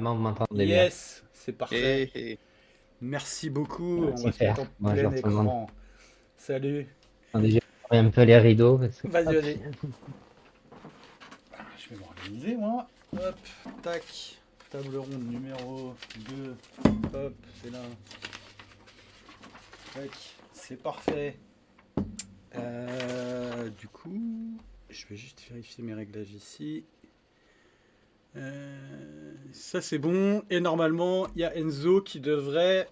normalement, vous m'entendez bien. Yes, c'est parfait. Et Merci beaucoup. On va se mettre Super. en plein Bonjour tout le monde. écran. Salut. Attendez, j'ai fermé un peu les rideaux. Vas-y, Hop. vas-y. Je vais m'organiser, moi. Hop, tac. Table ronde numéro 2. Hop, c'est là. Tac, c'est parfait. Du coup, je vais juste vérifier mes réglages ici. Ça c'est bon. Et normalement, il y a Enzo qui devrait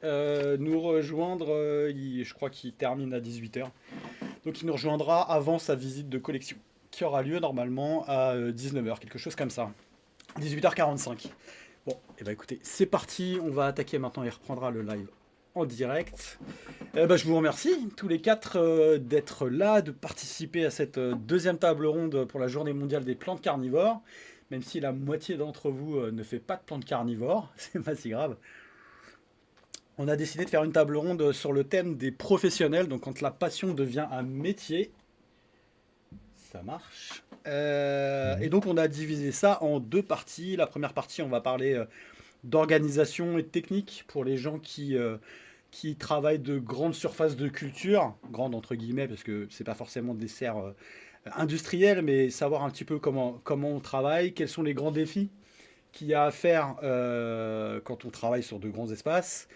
nous rejoindre. Je crois qu'il termine à 18h. Donc il nous rejoindra avant sa visite de collection, qui aura lieu normalement à 19h, quelque chose comme ça. 18h45. Bon, et bah écoutez, c'est parti. On va attaquer maintenant et reprendra le live en direct. Je vous remercie tous les quatre d'être là, de participer à cette deuxième table ronde pour la journée mondiale des plantes carnivores. Même si la moitié d'entre vous ne fait pas de plantes carnivores, c'est pas si grave. On a décidé de faire une table ronde sur le thème des professionnels, donc quand la passion devient un métier. Ça marche. Et donc on a divisé ça en deux parties. La première partie, on va parler d'organisation et de technique pour les gens qui travaillent de grandes surfaces de culture, grandes entre guillemets, parce que c'est pas forcément des serres industrielles, mais savoir un petit peu comment on travaille, quels sont les grands défis qu'il y a à faire quand on travaille sur de grands espaces.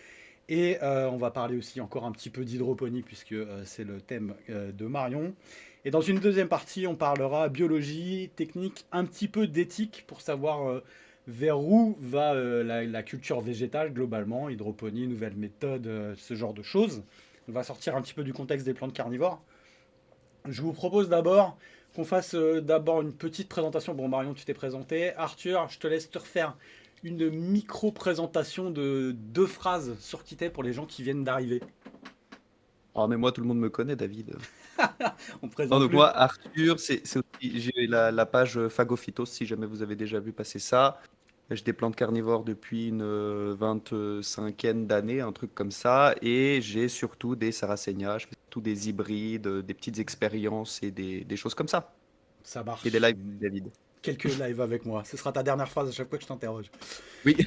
Et on va parler aussi encore un petit peu d'hydroponie, puisque c'est le thème de Marion. Et dans une deuxième partie, on parlera biologie, technique, un petit peu d'éthique pour savoir vers où va la culture végétale globalement, hydroponie, nouvelles méthodes, ce genre de choses. On va sortir un petit peu du contexte des plantes carnivores. Je vous propose d'abord qu'on fasse d'abord une petite présentation. Bon, Marion, tu t'es présenté. Arthur, je te laisse te refaire une micro-présentation de 2 phrases sur qui t'es pour les gens qui viennent d'arriver. oh, mais moi, tout le monde me connaît, David. On Non, présente donc plus. moi, Arthur, j'ai la page Phagophytos, si jamais vous avez déjà vu passer ça. J'ai des plantes carnivores depuis une 25aine d'années, un truc comme ça. Et j'ai surtout des sarracénias, je fais surtout des hybrides, des petites expériences et des choses comme ça. Ça Et des marche. lives, David. Quelques lives avec moi. Ce sera ta dernière phrase à chaque fois que je t'interroge. Oui.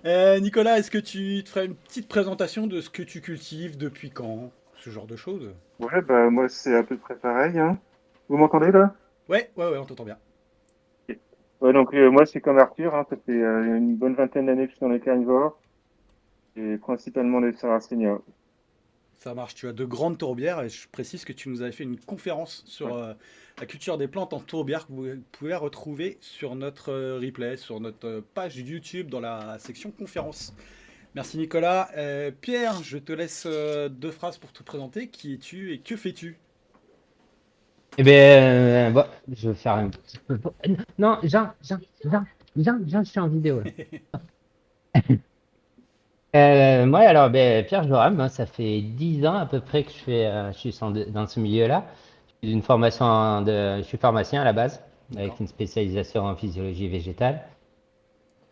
Euh, Nicolas, est-ce que tu te ferais une petite présentation de ce que tu cultives, depuis quand, ce genre de choses? Ouais, bah moi c'est à peu près pareil, hein. Vous m'entendez là? Ouais, ouais, ouais, on t'entend bien. Ok. Ouais, donc moi c'est comme Arthur, hein, ça fait une bonne vingtaine d'années que je suis dans les carnivores et principalement les Sarracenia. Ça marche, tu as de grandes tourbières et je précise que tu nous avais fait une conférence sur Ouais. la culture des plantes en tourbière que vous pouvez retrouver sur notre replay, sur notre page YouTube dans la section conférence. Merci Nicolas. Pierre, je te laisse 2 phrases pour te présenter. Qui es-tu et que fais-tu? Eh bien, bon, je vais faire un petit peu. Non, Jean, je suis en vidéo là. Moi, alors, ben, Pierre Joram, hein, ça fait 10 ans à peu près que je suis dans ce milieu-là. Je suis pharmacien à la base, avec D'accord. une spécialisation en physiologie végétale.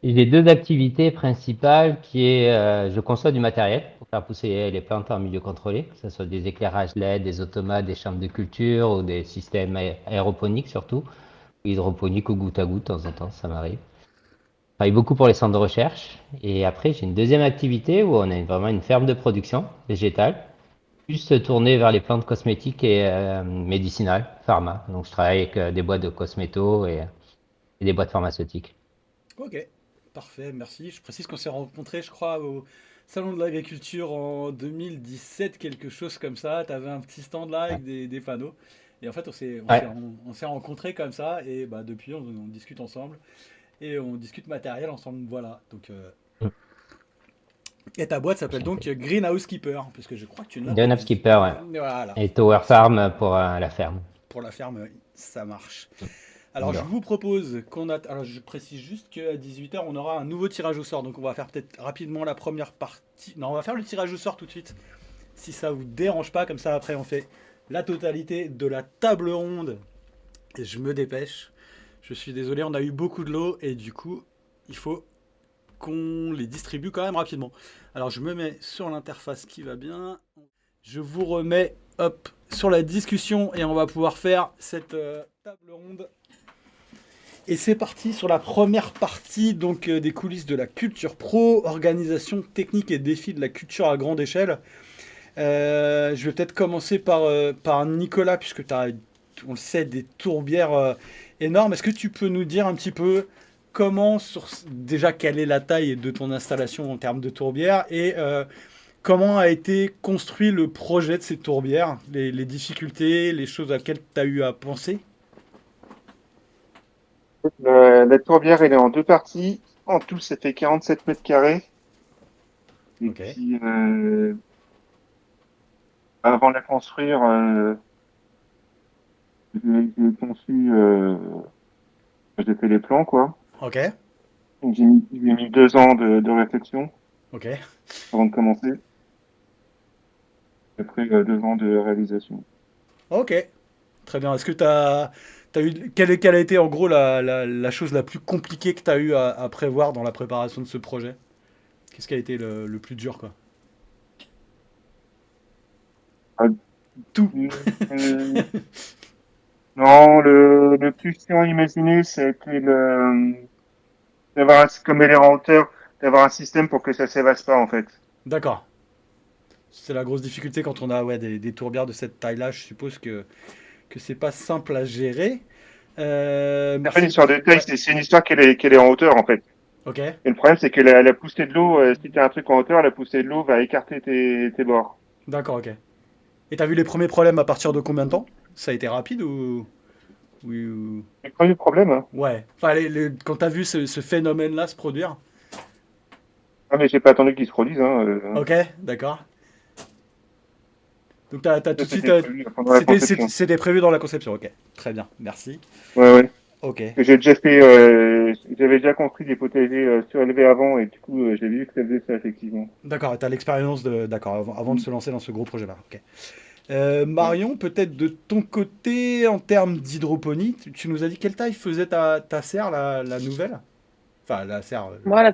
J'ai deux activités principales je conçois du matériel pour faire pousser les plantes en milieu contrôlé, que ce soit des éclairages LED, des automates, des chambres de culture ou des systèmes aéroponiques surtout, hydroponiques ou goutte à goutte, de temps en temps, ça m'arrive. Je travaille beaucoup pour les centres de recherche. Et après, j'ai une deuxième activité où on a vraiment une ferme de production végétale, plus tournée vers les plantes cosmétiques et médicinales, pharma. Donc je travaille avec des boîtes de cosmétos et des boîtes pharmaceutiques. Ok, parfait, merci. Je précise qu'on s'est rencontrés, je crois, au Salon de l'Agriculture en 2017, quelque chose comme ça. Tu avais un petit stand là Ouais. avec des panneaux. Et en fait, Ouais. on s'est rencontrés comme ça. Et bah, depuis, on discute ensemble. Et on discute matériel ensemble. Voilà. Donc, et ta boîte s'appelle donc Greenhouse Keeper, puisque je crois que tu ne l'as pas Gun dit. Skipper, ouais. Voilà. Et Tower Farm pour la ferme. Pour la ferme, ça marche. Alors, je Indoor. vous propose qu'on a. Alors, je précise juste qu'à 18h, on aura un nouveau tirage au sort. Donc, on va faire peut-être rapidement la première partie. Non, on va faire le tirage au sort tout de suite. Si ça vous dérange pas, comme ça, après, on fait la totalité de la table ronde. Et je me dépêche. Je suis désolé, on a eu beaucoup de lots. Et du coup, il faut qu'on les distribue quand même rapidement. Alors, je me mets sur l'interface qui va bien. Je vous remets, hop, sur la discussion. Et on va pouvoir faire cette table ronde. Et c'est parti sur la première partie donc des coulisses de la culture pro, organisation technique et défis de la culture à grande échelle. Je vais peut-être commencer par Nicolas, puisque tu as, on le sait, des tourbières énormes. Est-ce que tu peux nous dire un petit peu comment, déjà, quelle est la taille de ton installation en termes de tourbières et comment a été construit le projet de ces tourbières, les difficultés, les choses auxquelles tu as eu à penser? La tourbière, elle est en deux parties. En tout, ça fait 47 mètres carrés. Et Ok, puis, avant de la construire, j'ai conçu, j'ai fait les plans, quoi. ok, Donc, j'ai mis 2 ans de réflexion ok. avant de commencer. Après, 2 ans de réalisation. Ok, très bien. Est-ce que tu as, eu. Quelle a été en gros la chose la plus compliquée que tu as eu à prévoir dans la préparation de ce projet? Qu'est-ce qui a été le plus dur, quoi? Ah, Tout. euh, non, le plus chiant à imaginer, c'était d'avoir comme elle est en hauteur, d'avoir un système pour que ça s'évase pas, en fait. D'accord. C'est la grosse difficulté quand on a ouais, des tourbières de cette taille-là. Je suppose que c'est pas simple à gérer. C'est pas une Merci. histoire de taille, Ouais, c'est une histoire qu'elle est en hauteur, en fait. ok. Et le problème, c'est que la poussée de l'eau, si tu as un truc en hauteur, la poussée de l'eau va écarter tes bords. D'accord, ok. Et t'as vu les premiers problèmes à partir de combien de temps? Ça a été rapide ou... Oui, Le premier problème, hein. ouais. Enfin, quand t'as vu ce phénomène-là se produire. Ah, mais j'ai pas attendu qu'il se produise, hein. Ok, d'accord. Donc t'as tout Ça, de suite... c'était prévu pendant la conception. C'était prévu dans la conception, ok. Très bien, merci. Ouais, ouais. Ok. J'ai déjà fait, j'avais déjà construit des potagers surélevés avant, et du coup, j'ai vu que ça faisait ça, effectivement. D'accord, t'as l'expérience de... D'accord, avant de Mm. se lancer dans ce gros projet-là, ok. Marion, peut-être de ton côté, en termes d'hydroponie, tu nous as dit quelle taille faisait ta serre, la nouvelle? Enfin, la serre... Voilà,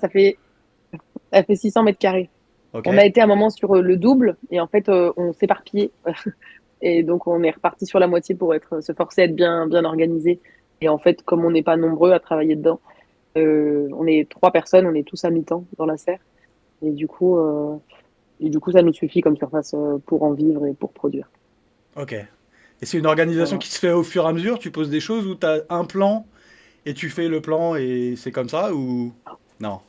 elle fait 600 mètres carrés. ok, On a été un moment sur le double et en fait, on s'éparpillait. Et donc, on est reparti sur la moitié pour se forcer à être bien organisé. Et en fait, comme on n'est pas nombreux à travailler dedans, on est 3 personnes, on est tous à mi-temps dans la serre. Et du coup, ça nous suffit comme surface pour en vivre et pour produire. ok. Et c'est une organisation Voilà. qui se fait au fur et à mesure? Tu poses des choses ou t'as un plan et tu fais le plan et c'est comme ça ou... Non.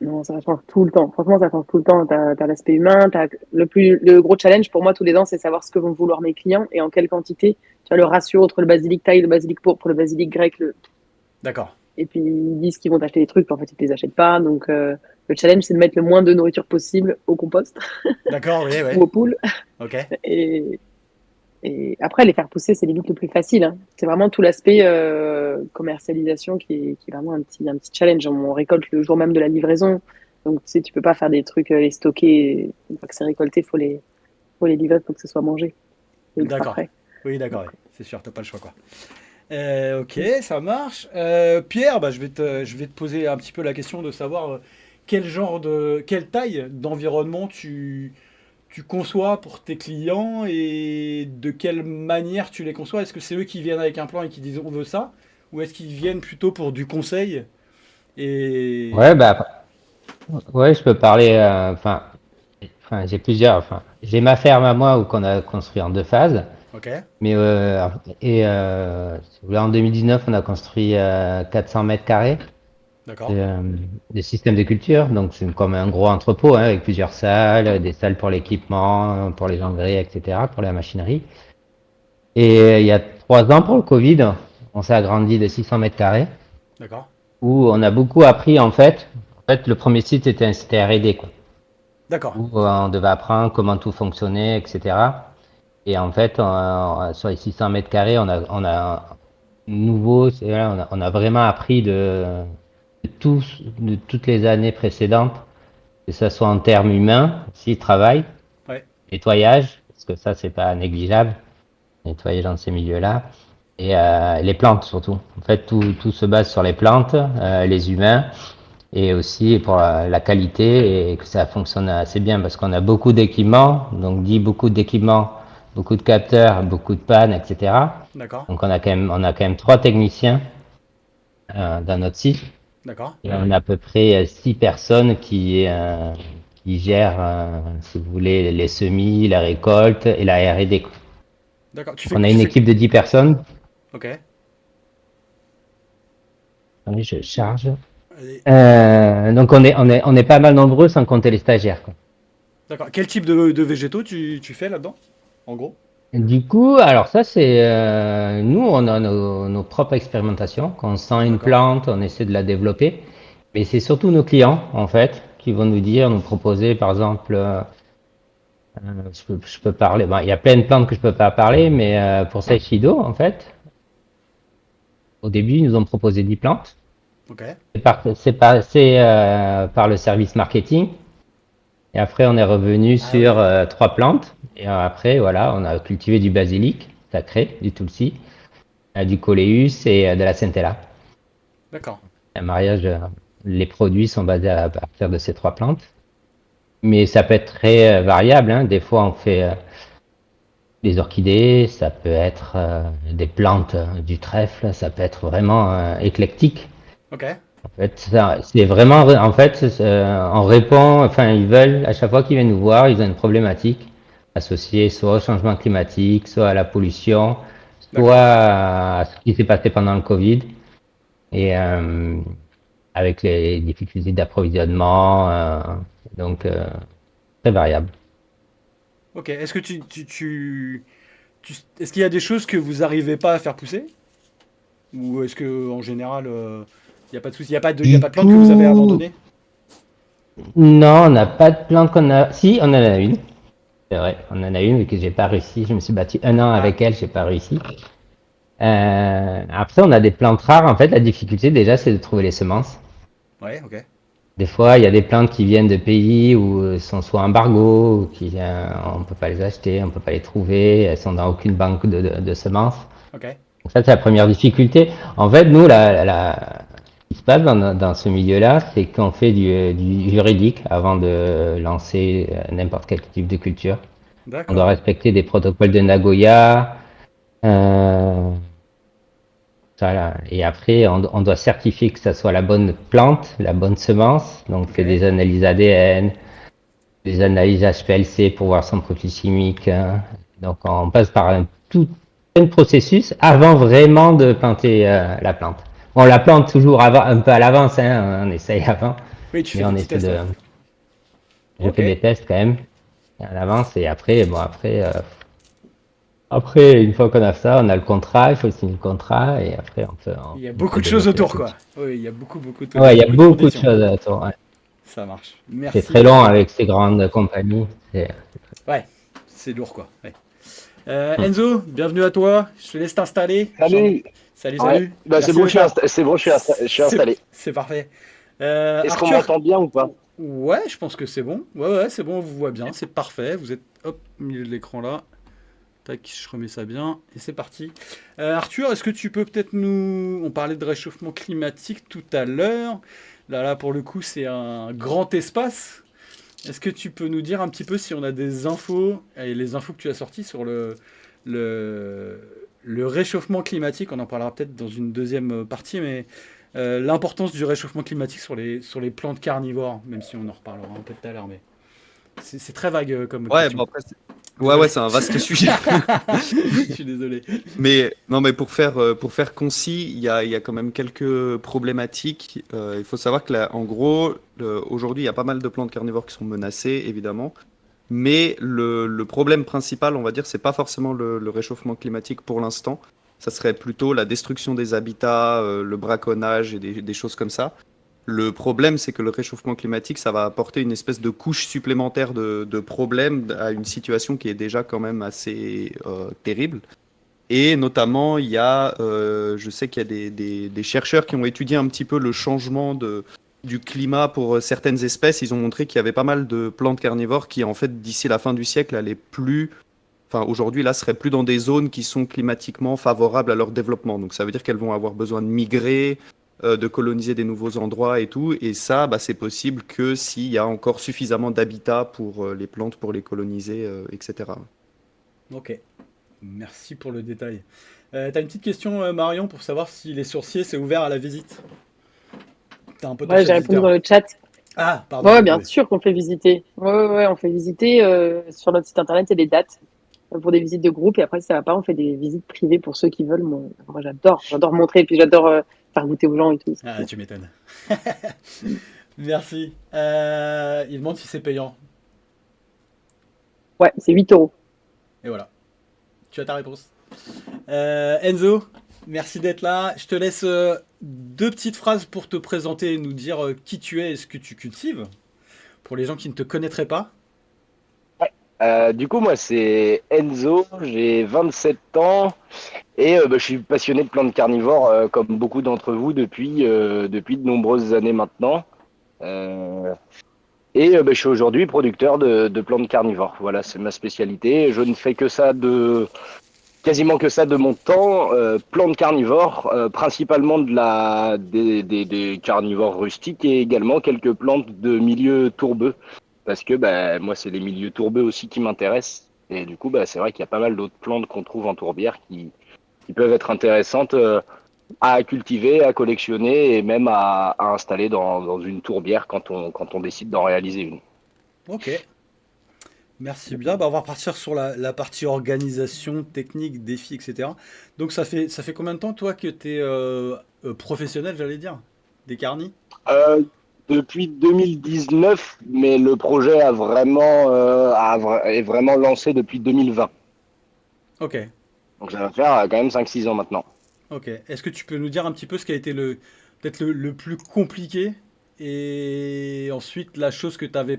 Non, ça change tout le temps. Franchement, ça change tout le temps. T'as l'aspect humain. Le gros challenge pour moi tous les ans, c'est savoir ce que vont vouloir mes clients et en quelle quantité. Tu vois, le ratio entre le basilic thaï, le basilic pourpre, le basilic grec, D'accord. et puis ils disent qu'ils vont acheter des trucs, puis en fait, ils ne les achètent pas. Donc, le challenge, c'est de mettre le moins de nourriture possible au compost D'accord, oui, ou ouais. aux poules. Ok. Et, et après, les faire pousser, c'est limite le plus facile, hein. C'est vraiment tout l'aspect commercialisation qui est vraiment un petit challenge. On récolte le jour même de la livraison. Donc, tu sais, tu peux pas faire des trucs, les stocker. Une fois que c'est récolté, faut les livrer, faut que ce soit mangé. C'est ultra D'accord. frais. Oui, d'accord, Donc, oui. C'est sûr, t'as pas le choix, quoi. Ok, ça marche. Pierre, bah, je vais te poser un petit peu la question de savoir quelle taille d'environnement tu conçois pour tes clients et de quelle manière tu les conçois. Est-ce que c'est eux qui viennent avec un plan et qui disent on veut ça, ou est-ce qu'ils viennent plutôt pour du conseil Ouais, et bah, ouais, je peux parler. Enfin, j'ai plusieurs. Enfin, j'ai ma ferme à moi où qu'on a construit en deux phases. ok, Mais si vous voulez, en 2019, on a construit 400 mètres carrés d'accord, de système de culture. Donc, c'est comme un gros entrepôt hein, avec plusieurs salles, des salles pour l'équipement, pour les engrais, etc., pour la machinerie. Et il y a 3 ans, pour le Covid, on s'est agrandi de 600 mètres carrés d'accord, où on a beaucoup appris en fait. En fait, le premier site était un site R&D, quoi, d'accord, où on devait apprendre comment tout fonctionnait, etc. Et en fait, sur les 600 mètres carrés, on a nouveau, là, on a vraiment appris de toutes les années précédentes, que ce soit en termes humains, aussi travail, ouais, nettoyage, parce que ça, c'est pas négligeable, nettoyage dans ces milieux-là, et les plantes surtout. En fait, tout se base sur les plantes, les humains, et aussi pour la qualité et que ça fonctionne assez bien parce qu'on a beaucoup d'équipements, donc dit beaucoup d'équipements, beaucoup de capteurs, beaucoup de pannes, etc. d'accord, Donc on a quand même 3 techniciens dans notre site. D'accord. Et on a à peu près 6 personnes qui gèrent, si vous voulez, les semis, la récolte et la R&D. Donc, D'accord. on a Tu une fais. équipe de 10 personnes. Ok. Attendez, je charge. Allez. Donc on est pas mal nombreux sans compter les stagiaires, quoi. D'accord. Quel type de végétaux tu fais là-dedans? En gros? Du coup, alors ça c'est nous on a nos propres expérimentations. Quand on sent une D'accord. plante, on essaie de la développer. Mais c'est surtout nos clients en fait qui vont nous proposer par exemple, je peux parler. Bon, il y a plein de plantes que je peux pas parler, mais pour Saichido en fait, au début ils nous ont proposé 10 plantes. Ok. C'est passé par le service marketing. Et après, on est revenu Ah ouais. sur 3 plantes. Et après, voilà, on a cultivé du basilic sacré, du tulsi, du coléus et de la centella. D'accord. Un mariage, les produits sont basés à partir de ces 3 plantes. Mais ça peut être très variable, hein. Des fois, on fait des orchidées, ça peut être des plantes, du trèfle, ça peut être vraiment éclectique. Ok. En fait, c'est vraiment, en fait, on répond, enfin, ils veulent, à chaque fois qu'ils viennent nous voir, ils ont une problématique associée soit au changement climatique, soit à la pollution, soit D'accord. à ce qui s'est passé pendant le Covid, et avec les difficultés d'approvisionnement, donc très variable. Ok. Est-ce que est-ce qu'il y a des choses que vous arrivez pas à faire pousser? Ou est-ce que en général, il n'y a pas de souci, il y a Du pas de plante que vous avez coup, abandonnées? non, on n'a pas de plante qu'on a. Si, on en a une. C'est vrai, on en a une, mais que j'ai pas réussi. Je me suis battu un an Ah. avec elle, j'ai pas réussi. Après, on a des plantes rares. En fait, la difficulté déjà, c'est de trouver les semences. Ouais. Ok. Des fois, il y a des plantes qui viennent de pays où elles sont soit embargo, ou on peut pas les acheter, on peut pas les trouver, elles sont dans aucune banque de semences. Ok. Donc ça, c'est la première difficulté. En fait, nous, ce qui se passe dans ce milieu-là, c'est qu'on fait du juridique avant de lancer n'importe quel type de culture. On doit D'accord. respecter des protocoles de Nagoya. euh, Voilà. Et après, on doit certifier que ça soit la bonne plante, la bonne semence. Donc, Ok. fait des analyses ADN, des analyses HPLC pour voir son profil chimique, hein. Donc, on passe par un processus avant vraiment de planter la plante. On la plante toujours un peu à l'avance, hein, on essaye avant, Oui, tu fais mais des on petits essaie tests, de. ouais. Je Ok. fais des tests quand même à l'avance et après, bon, après, une fois qu'on a ça, on a le contrat, il faut signer le contrat et après, Il y a on beaucoup peut de choses développer la autour, culture. quoi. Oui, il y a beaucoup, Ouais, il y a beaucoup de beaucoup de conditions. choses à faire. Ouais. Ça marche. C'est Merci très long pour. avec ces grandes compagnies. Ouais, c'est lourd, quoi. Ouais. Enzo, bienvenue à toi. Je te laisse t'installer. Salut. Salut, Ouais, salut. bah c'est Merci bon, d'être là. c'est bon, je suis installé. C'est parfait. Est-ce qu'on Arthur. m'entend bien ou pas? Ouais, je pense que c'est bon. Ouais, ouais, c'est bon, on vous voit bien. C'est parfait. Vous êtes, hop, au milieu de l'écran là. Tac, je remets ça bien. Et c'est parti. Arthur, est-ce que tu peux peut-être nous. On parlait de réchauffement climatique tout à l'heure. Là, pour le coup, c'est un grand espace. Est-ce que tu peux nous dire un petit peu si on a des infos, et les infos que tu as sorties sur le, le réchauffement climatique, on en parlera peut-être dans une deuxième partie, mais l'importance du réchauffement climatique sur les plantes carnivores, même si on en reparlera un peu tout à l'heure, mais c'est très vague comme Ouais, question. bon après, ouais, Désolé. c'est un vaste sujet. Je suis désolé. Mais non, mais pour faire concis, il y a quand même quelques problématiques. Il faut savoir que là, en gros, aujourd'hui, il y a pas mal de plantes carnivores qui sont menacées, évidemment. Mais le problème principal, on va dire, c'est pas forcément le réchauffement climatique pour l'instant. Ça serait plutôt la destruction des habitats, le braconnage et des choses comme ça. Le problème, c'est que le réchauffement climatique, ça va apporter une espèce de couche supplémentaire de problèmes à une situation qui est déjà quand même assez terrible. Et notamment, je sais qu'il y a des chercheurs qui ont étudié un petit peu le changement du climat pour certaines espèces. Ils ont montré qu'il y avait pas mal de plantes carnivores qui, en fait, d'ici la fin du siècle, allaient plus, enfin, aujourd'hui, là, seraient plus dans des zones qui sont climatiquement favorables à leur développement. Donc, ça veut dire qu'elles vont avoir besoin de migrer, de coloniser des nouveaux endroits et tout. Et ça, bah, c'est possible que s'il y a encore suffisamment d'habitat pour les plantes, pour les coloniser, etc. Ok. Merci pour le détail. T'as une petite question, Marion, pour savoir si les sourciers, c'est ouvert à la visite. T'as un Ouais, j'ai potentiel répondu visiteur. dans le chat. Ah, pardon, Ouais, j'ai bien oublié. sûr qu'on fait visiter. Ouais, on fait visiter. Sur notre site internet, il y a des dates pour des visites de groupe. Et après, si ça va pas, on fait des visites privées pour ceux qui veulent. Moi, j'adore montrer. Et puis, j'adore faire goûter aux gens et tout. C'est Ah, cool. tu m'étonnes. Merci. Il demande si c'est payant. Ouais, c'est 8 €. Et voilà. Tu as ta réponse. Enzo, merci d'être là. Je te laisse deux petites phrases pour te présenter et nous dire qui tu es et ce que tu cultives. Pour les gens qui ne te connaîtraient pas. Du coup, moi, c'est Enzo, j'ai 27 ans et je suis passionné de plantes carnivores comme beaucoup d'entre vous depuis de nombreuses années maintenant. Euh, je suis aujourd'hui producteur de plantes carnivores. Voilà, c'est ma spécialité. Je ne fais que ça quasiment que ça de mon temps. Plantes carnivores, principalement des carnivores rustiques et également quelques plantes de milieux tourbeux. Parce que moi, c'est les milieux tourbeux aussi qui m'intéressent. Et du coup, c'est vrai qu'il y a pas mal d'autres plantes qu'on trouve en tourbière qui peuvent être intéressantes à cultiver, à collectionner et même à installer dans une tourbière quand on décide d'en réaliser une. Ok. Merci bien. Bah, on va repartir sur la partie organisation, technique, défis, etc. Donc ça fait combien de temps toi que tu es professionnel, j'allais dire, des carnis? Euh, Depuis 2019, mais le projet est vraiment lancé depuis 2020. Ok, Donc ça va faire quand même 5 6 ans maintenant. ok. Est-ce que tu peux nous dire un petit peu ce qui a été peut-être le plus compliqué et ensuite les choses que tu n'avais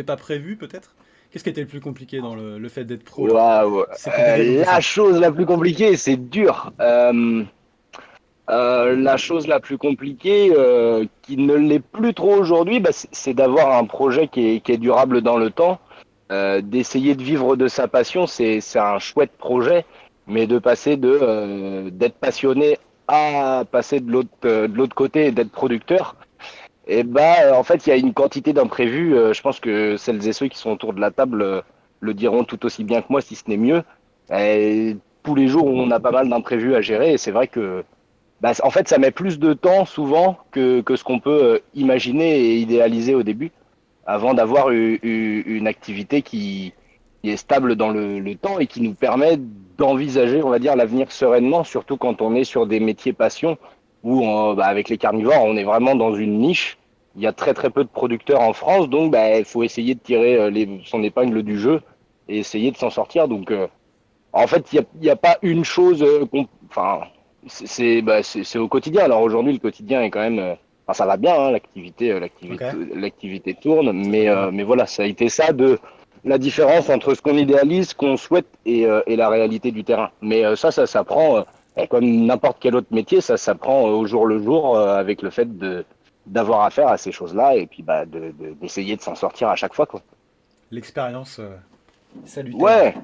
pas prévues peut-être? Qu'est-ce qui a été le plus compliqué dans le fait d'être pro là? Waouh. C'est compliqué comme La question. chose la plus compliquée, c'est dur. La chose la plus compliquée, qui ne l'est plus trop aujourd'hui, c'est d'avoir un projet qui est durable dans le temps. D'essayer de vivre de sa passion, c'est un chouette projet, mais de passer d'être passionné à passer de l'autre côté et d'être producteur, et en fait, il y a une quantité d'imprévus. Je pense que celles et ceux qui sont autour de la table le diront tout aussi bien que moi, si ce n'est mieux. Et tous les jours, on a pas mal d'imprévus à gérer, et c'est vrai que en fait, ça met plus de temps souvent que ce qu'on peut imaginer et idéaliser au début, avant d'avoir une activité qui est stable dans le temps et qui nous permet d'envisager, on va dire, l'avenir sereinement, surtout quand on est sur des métiers passion, où avec les carnivores, on est vraiment dans une niche. Il y a très très peu de producteurs en France, donc il faut essayer de tirer son épingle du jeu et essayer de s'en sortir. Donc en fait, il y a pas une chose enfin, c'est au quotidien. Alors aujourd'hui, le quotidien est quand même, enfin, ça va bien, hein, Ok, l'activité tourne, ça passe bien. mais voilà, ça a été ça de la différence entre ce qu'on idéalise, ce qu'on souhaite et la réalité du terrain. Mais ça s'apprend, comme n'importe quel autre métier, ça s'apprend au jour le jour avec le fait d'avoir affaire à ces choses-là et puis d'essayer de s'en sortir à chaque fois, quoi. L'expérience salutaire. Ouais,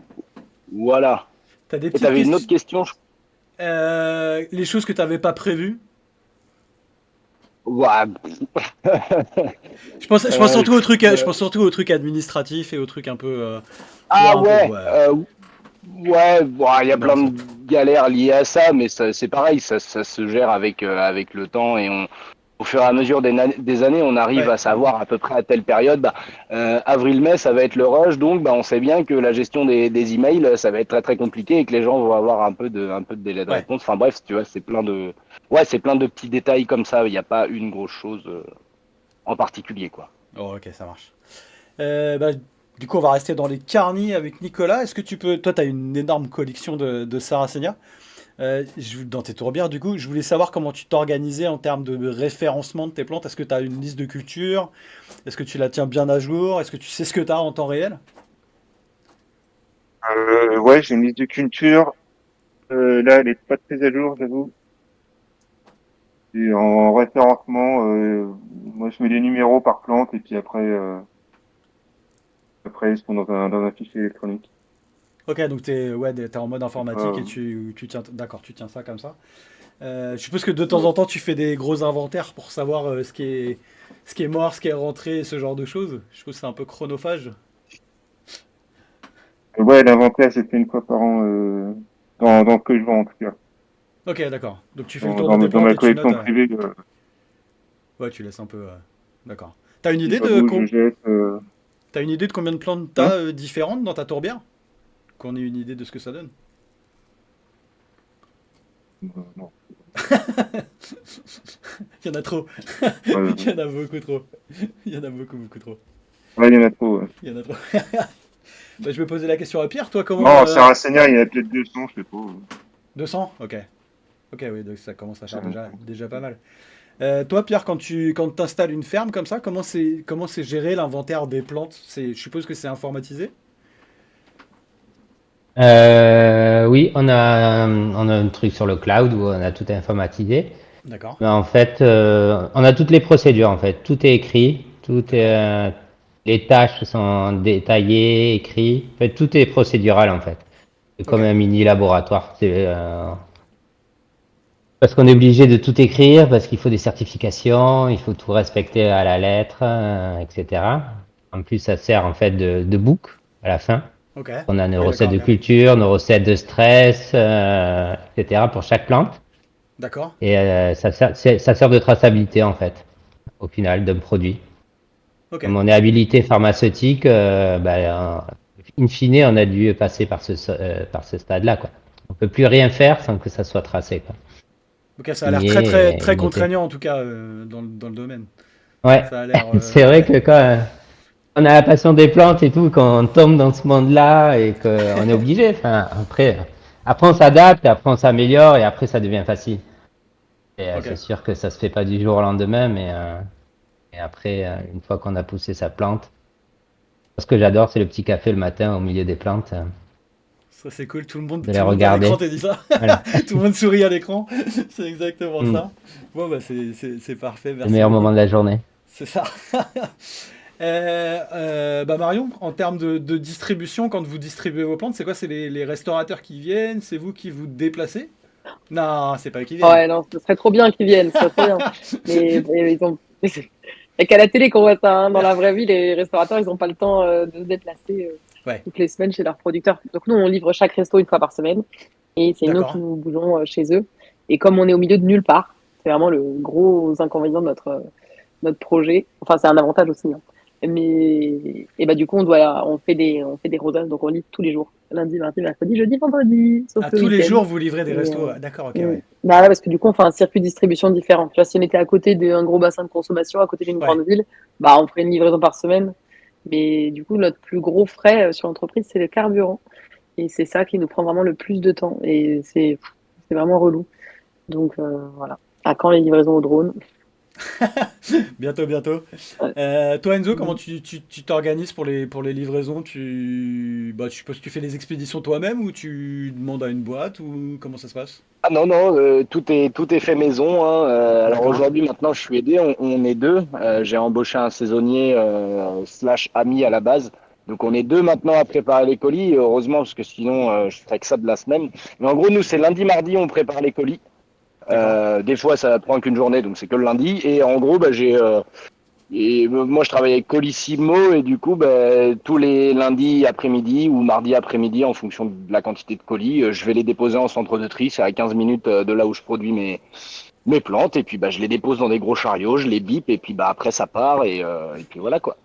voilà. T'as des Et petites t'avais une autre questions? question, Les choses que tu n'avais pas prévues? ouais. Je pense surtout aux trucs, je Je- pense surtout aux trucs administratifs et aux trucs un peu, tu vois, Ah un peu, ouais, ouais, ouais, bon, il y a plein balance. de galères liées à ça, mais c'est pareil, ça se gère avec le temps et au fur et à mesure des années, on arrive Ouais, à savoir à peu près à telle période, avril-mai, ça va être le rush, donc on sait bien que la gestion des emails, ça va être très très compliqué et que les gens vont avoir un peu de délai de ouais. réponse. Enfin bref, tu vois, ouais, c'est plein de petits détails comme ça. Il n'y a pas une grosse chose en particulier, quoi. Oh, ok, ça marche. Bah, du coup, on va rester dans les carnis avec Nicolas. Est-ce que tu peux, toi, tu as une énorme collection de Sarracenia. Dans tes tourbières, du coup, je voulais savoir comment tu t'organisais en termes de référencement de tes plantes. Est-ce que tu as une liste de culture? Est-ce que tu la tiens bien à jour? Est-ce que tu sais ce que tu as en temps réel? Ouais, j'ai une liste de culture. Là, elle est pas très à jour, j'avoue. Et en référencement, moi, je mets les numéros par plante et puis après, ils sont dans un fichier électronique. Ok, donc t'es en mode C'est informatique pas, et tu tiens, d'accord, tu tiens ça comme ça. Je suppose que de temps en temps, tu fais des gros inventaires pour savoir ce qui est mort, ce qui est rentré, ce genre de choses. Je suppose que c'est un peu chronophage. Ouais, l'inventaire, c'est fait une fois par an dans ce que je vends en tout cas. Ok, d'accord. Donc tu fais le Dans, tour de dans, tes dans plantes ma et tu notes. collection privée, Ouais, tu laisses un peu. D'accord. T'as une si idée ça de bouge, je jette. T'as une idée de combien de plantes Hein. t'as différentes dans ta tourbière? Qu'on ait une idée de ce que ça donne. Non. Il y en a trop. Ouais, Il y en a beaucoup trop. Il y en a beaucoup, beaucoup trop. ouais, il y en a trop. Ouais. Il y en a trop. Bah, je vais poser la question à Pierre. Toi, comment. Non, Sarracenia, il y en a peut-être 200, je sais pas. 200? Ok. Ok, oui, donc ça commence à Ça faire monte. déjà pas mal. Toi, Pierre, quand t'installes une ferme comme ça, comment c'est géré l'inventaire des plantes? Je suppose que c'est informatisé? Oui, on a un truc sur le cloud où on a tout informatisé. D'accord. Mais en fait, on a toutes les procédures en fait. Tout est écrit, D'accord. les tâches sont détaillées, écrites. En fait, tout est procédural en fait. C'est Ok. comme un mini laboratoire. Parce qu'on est obligé de tout écrire, parce qu'il faut des certifications, il faut tout respecter à la lettre, etc. En plus, ça sert en fait de book à la fin. Ok. On a nos Oui, recettes d'accord, de ok. culture, nos recettes de stress, etc. pour chaque plante. D'accord. Et ça sert de traçabilité en fait, au final, d'un produit. Ok. Comme on est habilité pharmaceutique, in fine, on a dû passer par ce stade-là, quoi. On peut plus rien faire sans que ça soit tracé, quoi. Ok, ça a l'air très très Signé et très noté. contraignant en tout cas dans le domaine. Ouais, Ça a l'air. c'est vrai Ouais. que quand on a la passion des plantes et tout, quand on tombe dans ce monde-là et qu'on est obligé, enfin, après on s'adapte, et après on s'améliore et après ça devient facile. Et Ok. c'est sûr que ça se fait pas du jour au lendemain, et après, une fois qu'on a poussé sa plante, ce que j'adore, c'est le petit café le matin au milieu des plantes, Ça c'est cool. Tout le monde, de les tout le monde à l'écran regarder. te dit ça. Voilà, Tout le monde sourit à l'écran. C'est exactement Hmm. ça. Bon bah c'est parfait. C'est le Merci meilleur moment beaucoup. de la journée. C'est ça. Bah Marion, en termes de distribution, quand vous distribuez vos plantes, c'est quoi? C'est les restaurateurs qui viennent? C'est vous qui vous déplacez? Non, c'est pas eux qui viennent. Ouais, non, ce serait trop bien qu'ils viennent, ce serait trop bien. Mais ils ont. Il n'y a qu'à la télé qu'on voit ça, hein. Dans la vraie vie, les restaurateurs, ils n'ont pas le temps de se déplacer Ouais, toutes les semaines chez leurs producteurs. Donc nous, on livre chaque resto une fois par semaine. Et c'est nous qui d'accord. nous bougeons chez eux. Et comme on est au milieu de nulle part, c'est vraiment le gros inconvénient de notre projet. Enfin, c'est un avantage aussi, hein. Mais et bah, du coup, on fait des rodages, donc on livre tous les jours. Lundi, mardi, mercredi, jeudi, vendredi, sauf À le tous les week-end. jours, vous livrez des Et, restos. Ah, d'accord, ok, mm. ouais. Bah ouais, parce que du coup, on fait un circuit de distribution différent. Tu vois, si on était à côté d'un gros bassin de consommation, à côté d'une Ouais. grande ville, bah on ferait une livraison par semaine. Mais du coup, notre plus gros frais sur l'entreprise, c'est le carburant. Et c'est ça qui nous prend vraiment le plus de temps. Et c'est vraiment relou. Donc voilà. À quand les livraisons au drone? Bientôt, bientôt. Ouais. Toi, Enzo, comment tu t'organises pour les livraisons? Je suppose que tu fais les expéditions toi-même ou tu demandes à une boîte ou comment ça se passe? Ah non, non, tout est fait maison, hein. Alors D'accord. aujourd'hui, maintenant, je suis aidé, on est deux. J'ai embauché un saisonnier slash ami à la base. Donc on est deux maintenant à préparer les colis, et heureusement, parce que sinon, je ferais que ça de la semaine. Mais en gros, nous, c'est lundi, mardi, on prépare les colis. D'accord. Des fois, ça prend qu'une journée, donc c'est que le lundi. Et en gros, bah, moi, je travaille avec Colissimo et du coup, ben, tous les lundis après-midi ou mardi après-midi, en fonction de la quantité de colis, je vais les déposer en centre de tri. C'est à 15 minutes de là où je produis mes plantes. Et puis, bah, je les dépose dans des gros chariots, je les bip et puis bah, après, ça part. Et puis voilà quoi.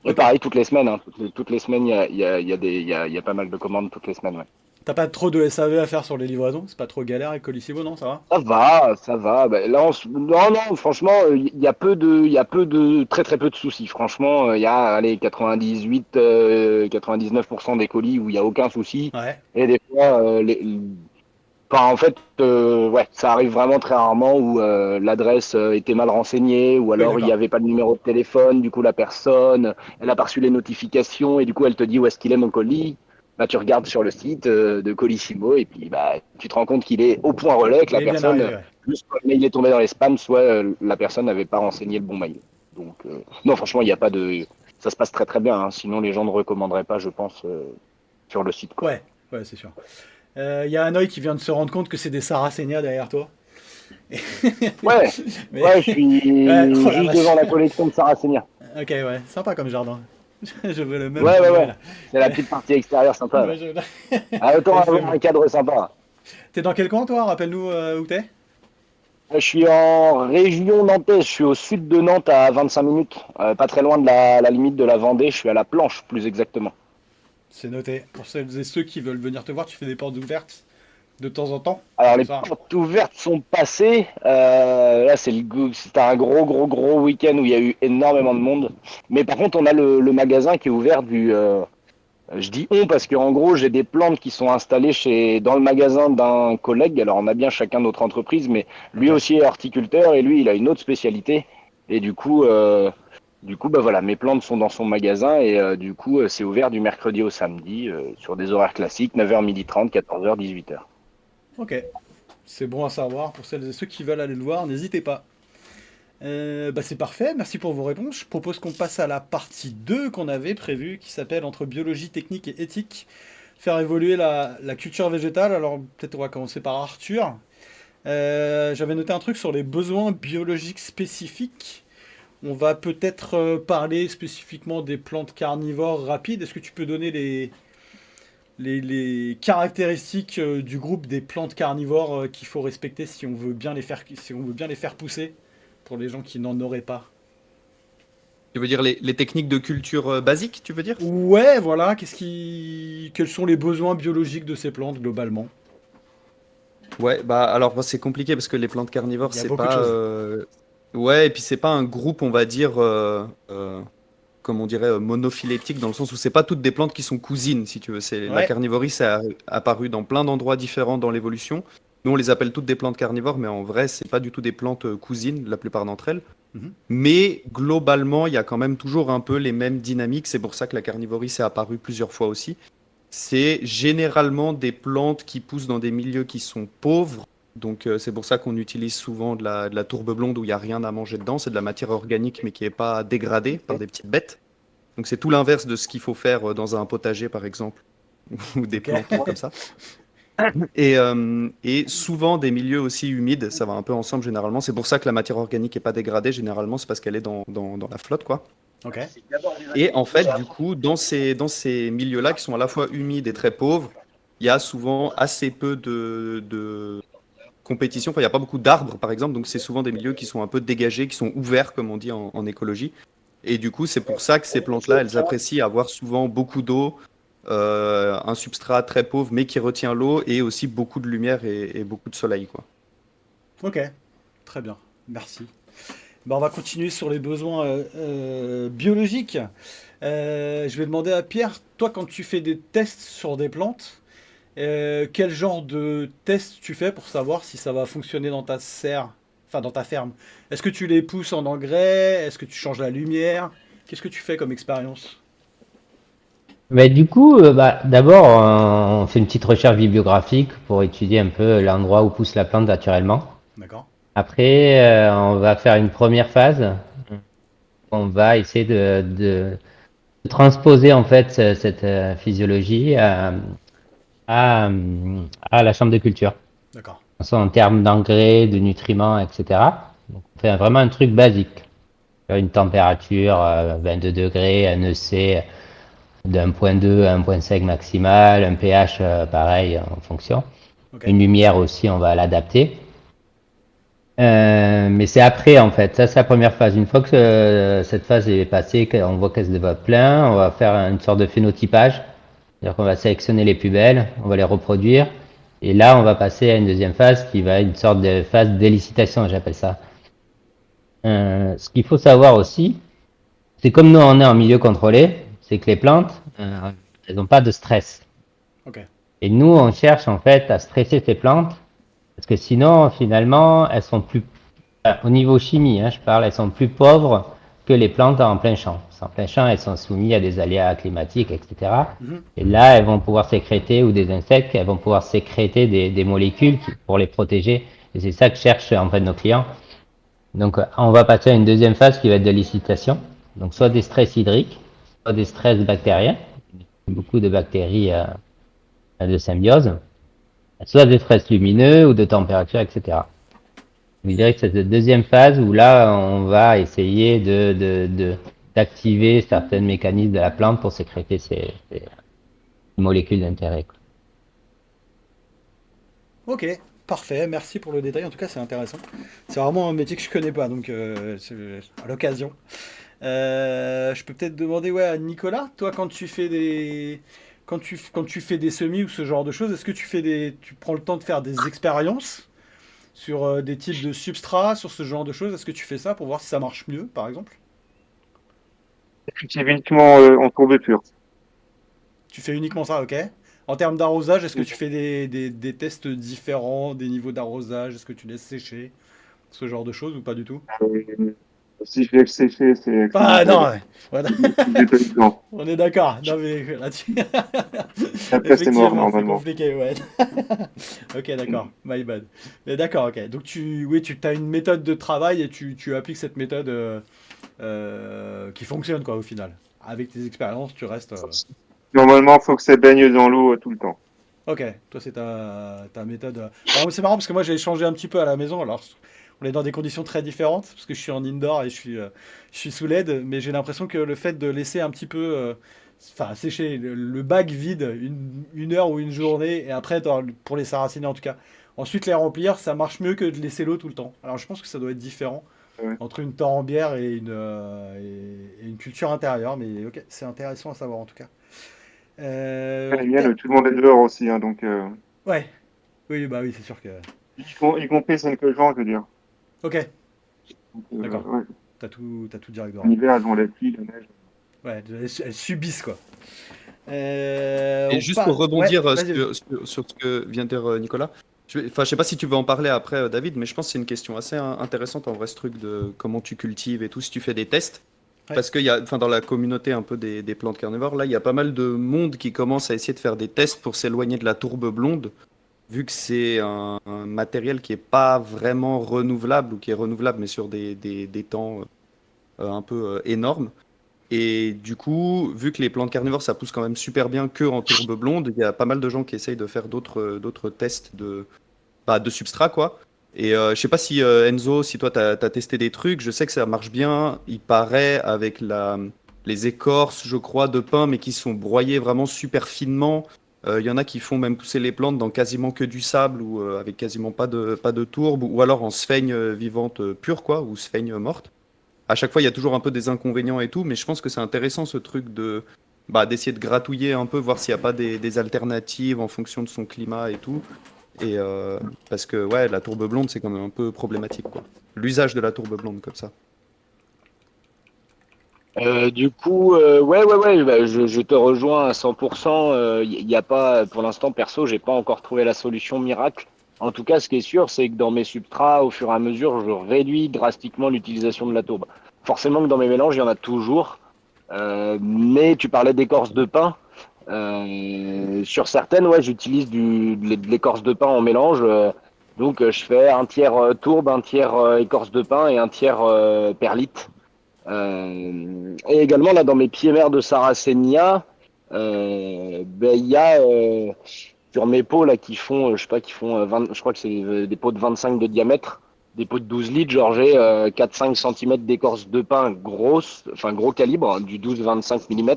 Et Ok. pareil, toutes les semaines. Hein, toutes les semaines, il y a pas mal de commandes toutes les semaines. Ouais. T'as pas trop de SAV à faire sur les livraisons? C'est pas trop galère avec Colissimo, non? Ça va? Ça va, ça va. Ben, là, non, non, franchement, il y a très très peu de soucis. Franchement, il y a, allez, 98, 99% des colis où il y a aucun souci. Ouais. Et des fois, enfin, en fait, ouais, ça arrive vraiment très rarement où l'adresse était mal renseignée ou Oui, alors il n'y d'accord. avait pas de numéro de téléphone. Du coup, la personne, elle a pas reçu les notifications et du coup, elle te dit où est-ce qu'il est mon colis. Bah, tu regardes sur le site de Colissimo et puis bah, tu te rends compte qu'il est au point relais, que Il la est bien personne, arrivé, ouais. juste soit le mail est tombé dans les spams, soit la personne n'avait pas renseigné le bon mail. Donc, non, franchement, il n'y a pas de. Ça se passe très très bien, hein. Sinon, les gens ne recommanderaient pas, je pense, sur le site, quoi. Ouais, ouais, c'est sûr. Il y a un œil qui vient de se rendre compte que c'est des Sarracenia derrière toi. Ouais, Mais. ouais, je Ouais, suis oh la juste vache. devant la collection de Sarracenia. Ok, ouais, sympa comme jardin. Je veux le même. Ouais, je ouais, veux ouais. la- C'est la petite partie extérieure sympa. Ouais, Ouais. je- Ah, autant Ouais, c'est avoir bon. un cadre sympa. T'es dans quel coin, toi? Rappelle-nous où t'es. Je suis en région nantaise, je suis au sud de Nantes à 25 minutes, pas très loin de la limite de la Vendée, je suis à la Planche plus exactement. C'est noté. Pour celles et ceux qui veulent venir te voir, tu fais des portes ouvertes de temps en temps. Alors Comme les ça. portes ouvertes sont passées, là c'était un gros week-end où il y a eu énormément de monde. Mais par contre on a le magasin qui est ouvert je dis on parce qu'en gros j'ai des plantes qui sont installées dans le magasin d'un collègue. Alors on a bien chacun notre entreprise, mais lui Ok. aussi est horticulteur et lui il a une autre spécialité. Et du coup bah voilà, mes plantes sont dans son magasin et du coup c'est ouvert du mercredi au samedi sur des horaires classiques, 9h, 12h30, 14h, 18h. Ok. C'est bon à savoir. Pour celles et ceux qui veulent aller le voir, n'hésitez pas. Bah c'est parfait, merci pour vos réponses. Je propose qu'on passe à la partie 2 qu'on avait prévue, qui s'appelle Entre biologie technique et éthique, faire évoluer la culture végétale. Alors peut-être on va commencer par Arthur. J'avais noté un truc sur les besoins biologiques spécifiques. On va peut-être parler spécifiquement des plantes carnivores rapides. Est-ce que tu peux donner les caractéristiques du groupe des plantes carnivores qu'il faut respecter si on veut bien si on veut bien les faire pousser pour les gens qui n'en auraient pas? Tu veux dire les techniques de culture basiques, tu veux dire? Ouais, voilà. Quels sont les besoins biologiques de ces plantes globalement? Ouais, bah alors bah, c'est compliqué parce que les plantes carnivores, Il y a c'est beaucoup de pas. choses. Ouais, et puis c'est pas un groupe, on va dire, comme on dirait, monophylétique, dans le sens où c'est pas toutes des plantes qui sont cousines, si tu veux. La Ouais. carnivorie, ça a apparu dans plein d'endroits différents dans l'évolution. Nous, on les appelle toutes des plantes carnivores, mais en vrai, c'est pas du tout des plantes cousines, la plupart d'entre elles. Mhm. Mais globalement, il y a quand même toujours un peu les mêmes dynamiques. C'est pour ça que la carnivorie s'est apparue plusieurs fois aussi. C'est généralement des plantes qui poussent dans des milieux qui sont pauvres. Donc c'est pour ça qu'on utilise souvent de la tourbe blonde où il n'y a rien à manger dedans. C'est de la matière organique mais qui n'est pas dégradée par des petites bêtes. Donc c'est tout l'inverse de ce qu'il faut faire dans un potager par exemple, ou des Ok. plantes comme ça. Et souvent des milieux aussi humides, ça va un peu ensemble généralement. C'est pour ça que la matière organique n'est pas dégradée généralement, c'est parce qu'elle est dans la flotte quoi. Ok. Et en fait, du coup, dans ces milieux-là qui sont à la fois humides et très pauvres, il y a souvent assez peu de compétition. Enfin, il n'y a pas beaucoup d'arbres, par exemple. Donc, c'est souvent des milieux qui sont un peu dégagés, qui sont ouverts, comme on dit en écologie. Et du coup, c'est pour ça que ces plantes-là, elles apprécient avoir souvent beaucoup d'eau, un substrat très pauvre, mais qui retient l'eau, et aussi beaucoup de lumière et beaucoup de soleil, quoi. Ok. Très bien. Merci. Bah, on va continuer sur les besoins biologiques. Je vais demander à Pierre, toi, quand tu fais des tests sur des plantes, quel genre de test tu fais pour savoir si ça va fonctionner dans ta serre, enfin dans ta ferme? Est-ce que tu les pousses en engrais? Est-ce que tu changes la lumière? Qu'est-ce que tu fais comme expérience? Mais du coup, bah, d'abord, on fait une petite recherche bibliographique pour étudier un peu l'endroit où pousse la plante naturellement. D'accord. Après, on va faire une première phase. On va essayer de transposer en fait cette physiologie à, à la chambre de culture. D'accord. Soit en termes d'engrais, de nutriments, etc. Donc, on fait vraiment un truc basique. Une température 22 degrés, un EC d'1.2 à 1.5 maximal, un pH pareil en fonction. Ok. Une lumière aussi, on va l'adapter. Mais c'est après en fait, ça c'est la première phase. Une fois que cette phase est passée, qu'on voit qu'elle se développe plein, on va faire une sorte de phénotypage. C'est-à-dire qu'on va sélectionner les plus belles, on va les reproduire. Et là, on va passer à une deuxième phase qui va être une sorte de phase d'élicitation, j'appelle ça. Ce qu'il faut savoir aussi, c'est comme nous on est en milieu contrôlé, c'est que les plantes, elles n'ont pas de stress. Ok. Et nous, on cherche en fait à stresser ces plantes, parce que sinon, finalement, elles sont plus, au niveau chimie, hein, je parle, elles sont plus pauvres que les plantes en plein champ. En plein champ, elles sont soumises à des aléas climatiques, etc. Mhm. Et là, elles vont pouvoir sécréter, ou des insectes, elles vont pouvoir sécréter des molécules pour les protéger. Et c'est ça que cherchent en fait nos clients. Donc, on va passer à une deuxième phase qui va être de l'excitation. Donc, soit des stress hydriques, soit des stress bactériens, beaucoup de bactéries de symbiose, soit des stress lumineux ou de température, etc. Je dirais que c'est cette deuxième phase où là, on va essayer d'activer certains mécanismes de la plante pour sécréter ces molécules d'intérêt, quoi. Ok, parfait, merci pour le détail, en tout cas c'est intéressant. C'est vraiment un métier que je connais pas, donc à l'occasion. Je peux peut-être demander ouais, à Nicolas, toi quand tu fais des... Quand tu fais des semis ou ce genre de choses, est-ce que tu prends le temps de faire des expériences sur des types de substrats, sur ce genre de choses? Est-ce que tu fais ça pour voir si ça marche mieux, par exemple? C'est uniquement en courbe pure. Tu fais uniquement ça, ok. En termes d'arrosage, est-ce que tu fais des tests différents, des niveaux d'arrosage? Est-ce que tu laisses sécher? Ce genre de choses ou pas du tout? Euh, Si je laisse sécher, c'est Ah non, accidentel. ouais. Voilà. J'ai pas eu le temps. On est d'accord. Non mais là-dessus, Après, c'est mort, effectivement, c'est normalement. compliqué, ouais. Ok, d'accord. My bad. Mais d'accord, ok. Donc oui, tu as une méthode de travail et tu appliques cette méthode qui fonctionne quoi au final. Avec tes expériences, tu restes. Normalement, il faut que ça baigne dans l'eau tout le temps. Ok, toi c'est ta méthode. Alors, c'est marrant parce que moi j'ai changé un petit peu à la maison. Alors on est dans des conditions très différentes parce que je suis en indoor et je suis sous LED, mais j'ai l'impression que le fait de laisser un petit peu, enfin sécher le bac vide une heure ou une journée et après pour les sarraciner en tout cas, ensuite les remplir, ça marche mieux que de laisser l'eau tout le temps. Alors je pense que ça doit être différent Ouais. entre une torrambière et une culture intérieure, mais ok, c'est intéressant à savoir en tout cas. Les miennes, tout le monde est dehors aussi, hein, donc Ouais, oui, bah oui, c'est sûr que. y compris celles que je vends, je veux dire. Ok, Donc, d'accord. ouais. T'as tout direct En dehors. hiver, elles ont la pluie, la neige. Ouais, elles subissent quoi. Et juste pour Ouais, rebondir vas-y, vas-y. sur ce que vient de dire Nicolas, enfin, je sais pas si tu veux en parler après, David, mais je pense que c'est une question assez intéressante en vrai, ce truc de comment tu cultives et tout, si tu fais des tests. Ouais. Parce qu'il y a, enfin, dans la communauté un peu des plantes carnivores, là, il y a pas mal de monde qui commence à essayer de faire des tests pour s'éloigner de la tourbe blonde, vu que c'est un matériel qui est pas vraiment renouvelable, ou qui est renouvelable, mais sur des temps un peu énormes. Et du coup, vu que les plantes carnivores, ça pousse quand même super bien que en tourbe blonde, il y a pas mal de gens qui essayent de faire d'autres tests de substrat, quoi. Et je sais pas si Enzo, si toi, tu as testé des trucs, je sais que ça marche bien, il paraît, avec les écorces, je crois, de pin, mais qui sont broyées vraiment super finement. Il y en a qui font même pousser les plantes dans quasiment que du sable ou avec quasiment pas de tourbe, ou alors en sphaigne vivante pure, quoi, ou sphaigne morte. À chaque fois, il y a toujours un peu des inconvénients et tout, mais je pense que c'est intéressant ce truc d'essayer de gratouiller un peu, voir s'il n'y a pas des alternatives en fonction de son climat et tout. Et parce que ouais, la tourbe blonde, c'est quand même un peu problématique, quoi. L'usage de la tourbe blonde comme ça. Du coup, ouais, bah, je te rejoins à 100%. Il y a pas, pour l'instant, perso, j'ai pas encore trouvé la solution miracle. En tout cas, ce qui est sûr, c'est que dans mes substrats, au fur et à mesure, je réduis drastiquement l'utilisation de la tourbe. Forcément que dans mes mélanges, il y en a toujours. Mais tu parlais d'écorce de pin. Sur certaines, ouais, j'utilise de l'écorce de pin en mélange. Donc, je fais un tiers tourbe, un tiers écorce de pin et un tiers perlite. Et également, là, dans mes pieds-mers de Sarracenia, ben, il y a sur mes pots là, qui font, je sais pas, qui font 20, je crois que c'est des pots de 25 de diamètre, des pots de 12 litres, genre j'ai 4-5 cm d'écorce de pin grosse, enfin gros calibre, hein, du 12-25 mm.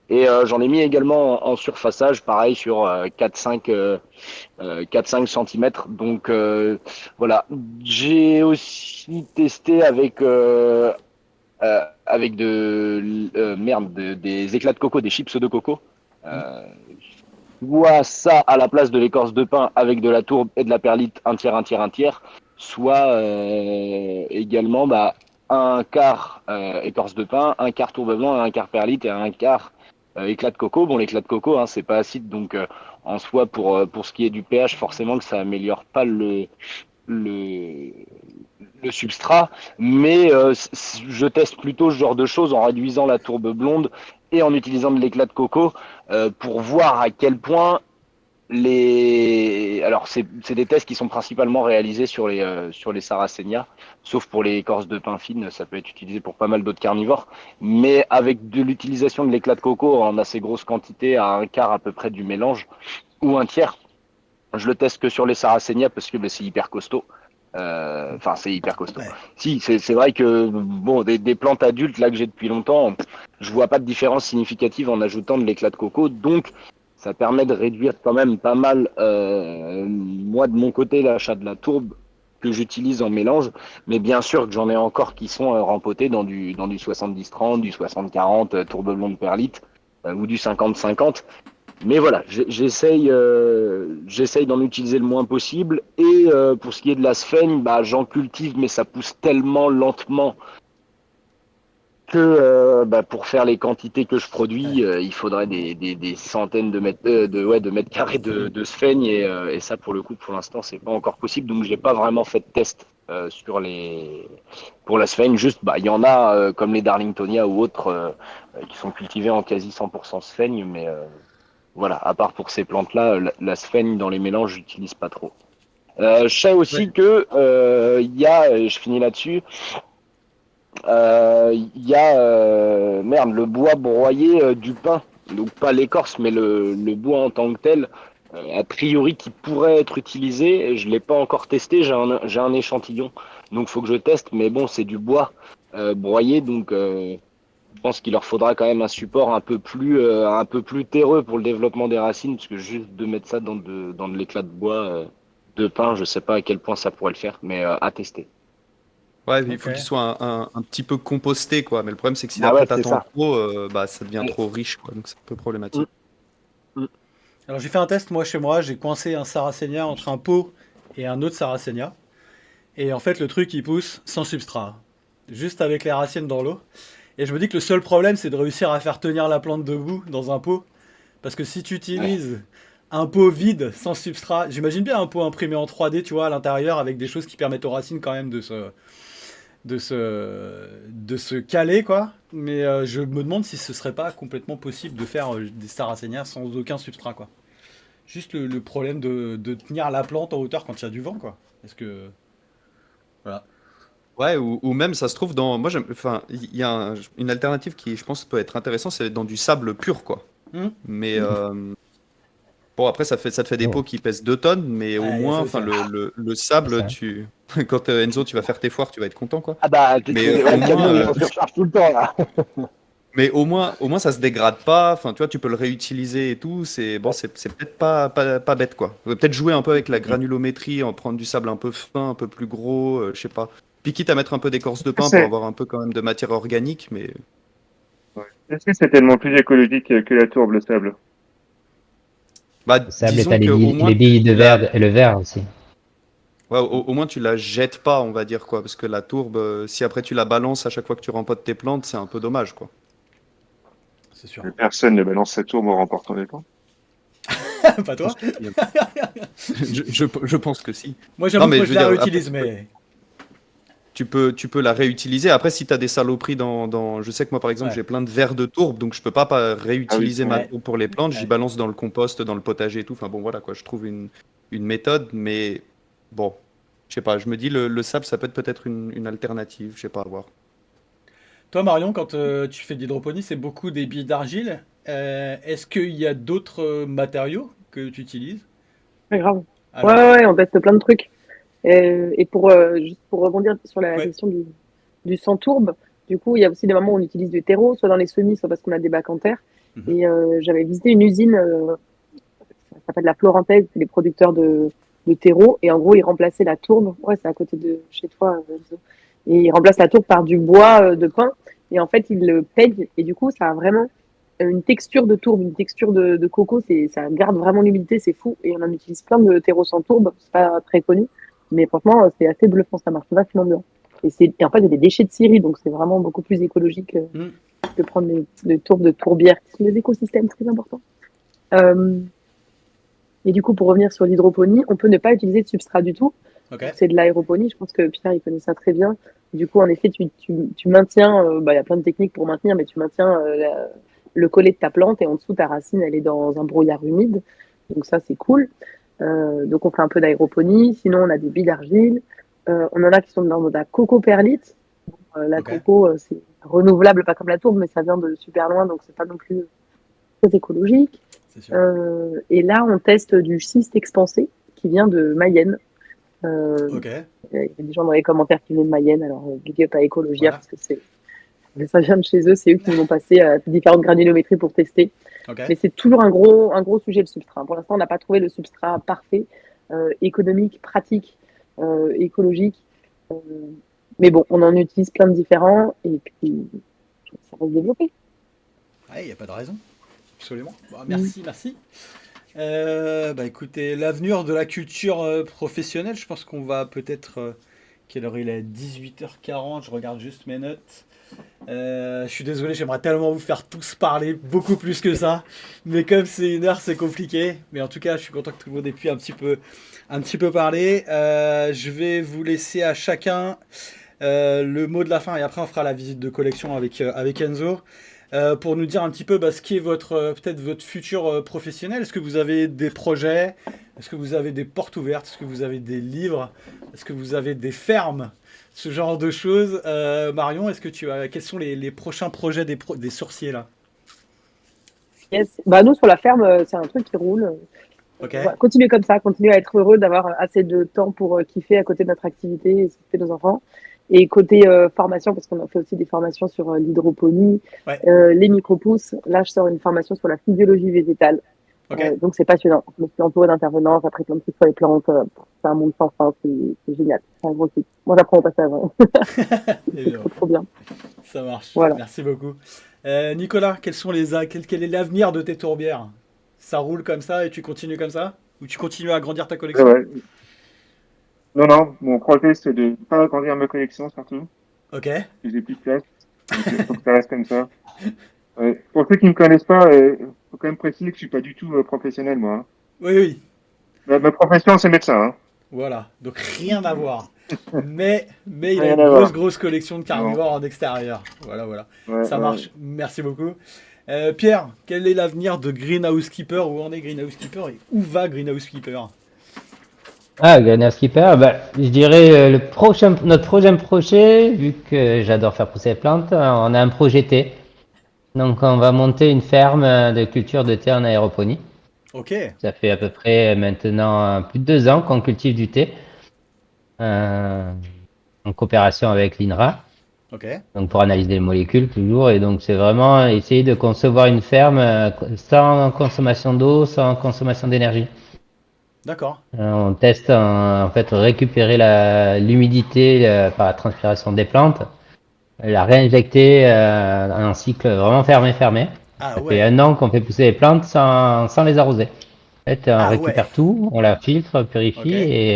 Et j'en ai mis également en surfaçage, pareil, sur 4-5 cm. Donc voilà. J'ai aussi testé avec des éclats de coco, des chips de coco. Euh, Soit ça à la place de l'écorce de pin avec de la tourbe et de la perlite, un tiers, un tiers, un tiers. Soit également bah, un quart écorce de pin, un quart tourbe blanc, un quart perlite et un quart éclat de coco. Bon, l'éclat de coco, hein, c'est pas acide, donc en soi, pour ce qui est du pH, forcément que ça améliore pas le, le substrat, mais je teste plutôt ce genre de choses en réduisant la tourbe blonde et en utilisant de l'éclat de coco pour voir à quel point alors c'est des tests qui sont principalement réalisés sur les Sarracenia, sauf pour les écorces de pin fines, ça peut être utilisé pour pas mal d'autres carnivores, mais avec de l'utilisation de l'éclat de coco en assez grosse quantité, à un quart à peu près du mélange, ou un tiers, je le teste que sur les Sarracenia parce que bah, c'est hyper costaud. Enfin, c'est hyper costaud. Ouais. Si, c'est vrai que bon, des plantes adultes là que j'ai depuis longtemps, je vois pas de différence significative en ajoutant de l'éclat de coco, donc ça permet de réduire quand même pas mal. Moi, de mon côté, l'achat de la tourbe que j'utilise en mélange, mais bien sûr que j'en ai encore qui sont rempotés dans du 70-30, du 60-40, tourbe blonde perlite, ou du 50-50. Mais voilà, j'essaye d'en utiliser le moins possible. Et pour ce qui est de la sphène, bah, j'en cultive, mais ça pousse tellement lentement que bah, pour faire les quantités que je produis, il faudrait des centaines de mètres carrés de sphène. Et ça, pour le coup, pour l'instant, c'est pas encore possible. Donc, j'ai pas vraiment fait de test pour la sphène. Juste, bah, il y en a comme les Darlingtonia ou autres qui sont cultivés en quasi 100% sphène, mais voilà, à part pour ces plantes-là, la sphène dans les mélanges, j'utilise pas trop. Je sais aussi Ouais. que il y a, et je finis là-dessus, il y a merde, le bois broyé du pin, donc pas l'écorce, mais le bois en tant que tel, a priori qui pourrait être utilisé. Je l'ai pas encore testé, j'ai un échantillon, donc faut que je teste. Mais bon, c'est du bois broyé, donc je pense qu'il leur faudra quand même un support un peu plus terreux pour le développement des racines, parce que juste de mettre ça dans de l'éclat de bois de pin, je sais pas à quel point ça pourrait le faire, mais à tester. Ouais, il Ok. faut qu'il soit un petit peu composté, quoi. Mais le problème, c'est que si Ah ouais, après c'est t'attends ça. trop, bah, ça devient Ouais. trop riche, quoi. Donc c'est un peu Mm, problématique. mm. Alors j'ai fait un test moi chez moi, j'ai coincé un Sarracenia entre un pot et un autre Sarracenia. Et en fait le truc il pousse sans substrat, juste avec les racines dans l'eau. Et je me dis que le seul problème c'est de réussir à faire tenir la plante debout dans un pot. Parce que si tu Ouais. utilises un pot vide sans substrat, j'imagine bien un pot imprimé en 3D, tu vois, à l'intérieur avec des choses qui permettent aux racines quand même de se caler, quoi. Mais je me demande si ce serait pas complètement possible de faire des Sarracenia sans aucun substrat, quoi. Juste le problème de tenir la plante en hauteur quand il y a du vent, quoi. Est-ce que. Voilà. Ouais, ou même ça se trouve dans. Moi, enfin, il y a une alternative qui, je pense, peut être intéressante, c'est dans du sable pur, quoi. Hmm. Mais bon, après, ça te fait des Oh, pots qui pèsent 2 tonnes, mais au Ouais, il y a moins, ça enfin, aussi, ouais. le c'est sable, ça. quand Enzo, tu vas faire tes foires, tu vas être content, quoi. Ah bah, Mais ouais, le camion il est en surcharge tout le temps là. au moins, ça se dégrade pas. Enfin, tu vois, tu peux le réutiliser et tout. C'est bon, c'est peut-être pas bête, quoi. Peut-être jouer un peu avec la granulométrie, en prendre du sable un peu fin, un peu plus gros, je sais pas. Puis quitte à mettre un peu d'écorce de pain pour C'est, avoir un peu quand même de matière organique, mais est-ce que c'est tellement plus écologique que la tourbe, le sable? bah, Le sable, et t'as disons que au moins les billes de tu la, verre et le verre aussi. ouais, au moins tu la jettes pas, on va dire, quoi, parce que la tourbe, si après tu la balances à chaque fois que tu rempotes tes plantes, c'est un peu dommage, quoi. C'est sûr. Personne ne balance sa tourbe en remportant des points. Pas Je pense toi? que si, hein. Je pense que si. Moi, Non, j'avoue que mais moi, je je veux la dire, après, réutilise, mais. tu peux la réutiliser. Après, si tu as des saloperies je sais que moi, par exemple, Ouais. j'ai plein de verres de tourbe, donc je peux pas Ah oui, réutiliser ma Ouais. tourbe pour les plantes. J'y Ouais. balance dans le compost, dans le potager et tout. Enfin bon, voilà, quoi. Je trouve une méthode, mais bon, je sais pas. Je me dis, le sable, ça peut être peut-être une alternative. Je sais pas, à voir. Toi, Marion, quand tu fais de l'hydroponie, c'est beaucoup des billes d'argile. Est-ce qu'il y a d'autres matériaux que tu utilises? Pas grave. Ouais, Alors, ouais, ouais, on teste plein de trucs. Et pour, juste pour rebondir sur la ouais. question du sang tourbe, du coup, il y a aussi des moments où on utilise du terreau, soit dans les semis, soit parce qu'on a des bacs en terre. Mhm. Et j'avais visité une usine, ça s'appelle la Florentaise, c'est des producteurs de terreau. Et en gros, ils remplaçaient la tourbe. Ouais, c'est à côté de chez toi, Enzo. Et ils remplacent la tourbe par du bois de pin. Et en fait, ils le peignent. Et du coup, ça a vraiment une texture de tourbe, une texture de coco. Ça garde vraiment l'humidité, c'est fou. Et on en utilise plein de terreau sans tourbe. C'est pas très connu. Mais franchement, c'est assez bluffant. Ça marche vachement bien. Et en fait, il y a des déchets de scierie. Donc, c'est vraiment beaucoup plus écologique Mhm. que prendre des tourbes de tourbières, qui sont des écosystèmes très importants. Euh, et du coup, pour revenir sur l'hydroponie, on peut ne pas utiliser de substrat du tout. Ok. Donc, c'est de l'aéroponie. Je pense que Pierre, il connaît ça très bien. Du coup, en effet, tu maintiens, bah, il y a plein de techniques pour maintenir, mais tu maintiens le collet de ta plante et en dessous, ta racine, elle est dans un brouillard humide. Donc, ça, c'est cool. Donc, on fait un peu d'aéroponie. Sinon, on a des billes d'argile. On en a qui sont dans la coco perlite. La Ok. coco, c'est renouvelable, pas comme la tourbe, mais ça vient de super loin, donc c'est pas non plus très écologique. C'est sûr. Et là, on teste du schiste expansé qui vient de Mayenne. Euh, Ok, il y a des gens dans les commentaires qui viennent de Mayenne, alors big up à Écologia, voilà. parce que ça vient de chez eux, c'est eux qui nous ont passé différentes granulométries pour tester. Ok. Mais c'est toujours un gros sujet le substrat. Pour l'instant, on n'a pas trouvé le substrat parfait, économique, pratique, écologique. Euh, mais bon, on en utilise plein de différents et puis ça va se développer. Il n'y a pas de raison. Absolument. Bon, Mm. merci. Bah écoutez, l'avenir de la culture professionnelle, je pense qu'on va peut-être. Quelle heure il est? 18h40, je regarde juste mes notes. Je suis désolé, j'aimerais tellement vous faire tous parler beaucoup plus que ça. Mais comme c'est une heure, c'est compliqué. Mais en tout cas, je suis content que tout le monde ait pu un petit peu parler. Je vais vous laisser à chacun le mot de la fin et après on fera la visite de collection avec Enzo. Pour nous dire un petit peu ce qui est peut-être votre futur professionnel. Est-ce que vous avez des projets? Est-ce que vous avez des portes ouvertes? Est-ce que vous avez des livres? Est-ce que vous avez des fermes? Ce genre de choses. Marion, quels sont les prochains projets des sorciers là? Yes. Bah, nous, sur la ferme, c'est un truc qui roule. Ok, On va continuer comme ça, continuer à être heureux, d'avoir assez de temps pour kiffer à côté de notre activité et s'occuper de nos enfants. Et côté formation, parce qu'on a fait aussi des formations sur l'hydroponie, ouais, les micro-pousses. Là, je sors une formation sur la physiologie végétale. ok. Donc, c'est passionnant. Je me suis entourée d'intervenants, j'ai appris plein de trucs sur les plantes. C'est un monde sans fin, c'est génial. C'est un gros truc. Moi, j'apprends au passage. Eh C'est bien, trop bien. ça marche. Voilà. Merci beaucoup. Nicolas, quel est l'avenir de tes tourbières? Ça roule comme ça et tu continues comme ça? Ou tu continues à agrandir ta Ouais, collection? ouais. Non, non, mon projet, c'est de pas agrandir ma collection, surtout. Ok. J'ai plus de place. Donc, il faut que ça reste comme ça. Ouais. Pour ceux qui ne me connaissent pas, faut quand même préciser que je suis pas du tout professionnel, moi, hein. Oui, oui. Ma profession, c'est médecin, hein. Voilà. Donc rien à voir. Mais il a Rien une à voir. grosse collection de Non. carnivores en extérieur. Voilà. Ouais, Ça ouais. marche. Merci beaucoup. Pierre, quel est l'avenir de Greenhouse Keeper? Où en est Greenhouse Keeper et où va Greenhouse Keeper? Ah, Gunner Skipper, je dirais notre prochain projet, vu que j'adore faire pousser les plantes, on a un projet thé. Donc, on va monter une ferme de culture de thé en aéroponie. Ok, Ça fait à peu près maintenant plus de 2 ans qu'on cultive du thé, euh, en coopération avec l'INRA. ok. Donc, pour analyser les molécules toujours. Et donc, c'est vraiment essayer de concevoir une ferme sans consommation d'eau, sans consommation d'énergie. D'accord. On teste en fait récupérer l'humidité par la transpiration des plantes, la réinjecter en cycle vraiment fermé. Ah Ça fait ouais. 1 an qu'on fait pousser les plantes sans les arroser. En fait, on Ah ouais. récupère tout, on la filtre, Ok. purifie et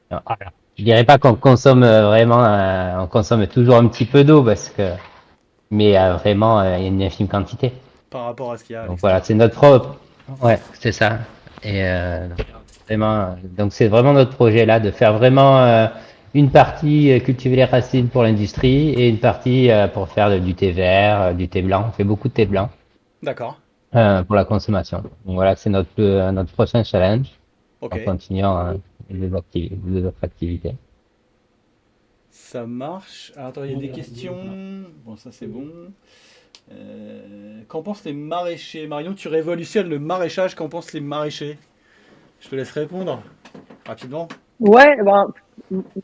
voilà. Je dirais pas qu'on consomme vraiment, on consomme toujours un petit peu d'eau mais vraiment une infime quantité. Par rapport à ce qu'il y a à Donc voilà, l'extérieur. c'est notre propre. Ouais, c'est ça. Et vraiment, donc c'est vraiment notre projet là, de faire vraiment une partie cultiver les racines pour l'industrie et une partie pour faire du thé vert, du thé blanc. On fait beaucoup de thé blanc D'accord. pour la consommation. Donc voilà, c'est notre prochain challenge Ok. en continuant les autres activités. Ça marche. Alors, attends, il y a des questions. Bon, ça c'est bon. Qu'en pensent les maraîchers? Marion, tu révolutionnes le maraîchage. Qu'en pensent les maraîchers? Je te laisse répondre rapidement. Ouais, ben,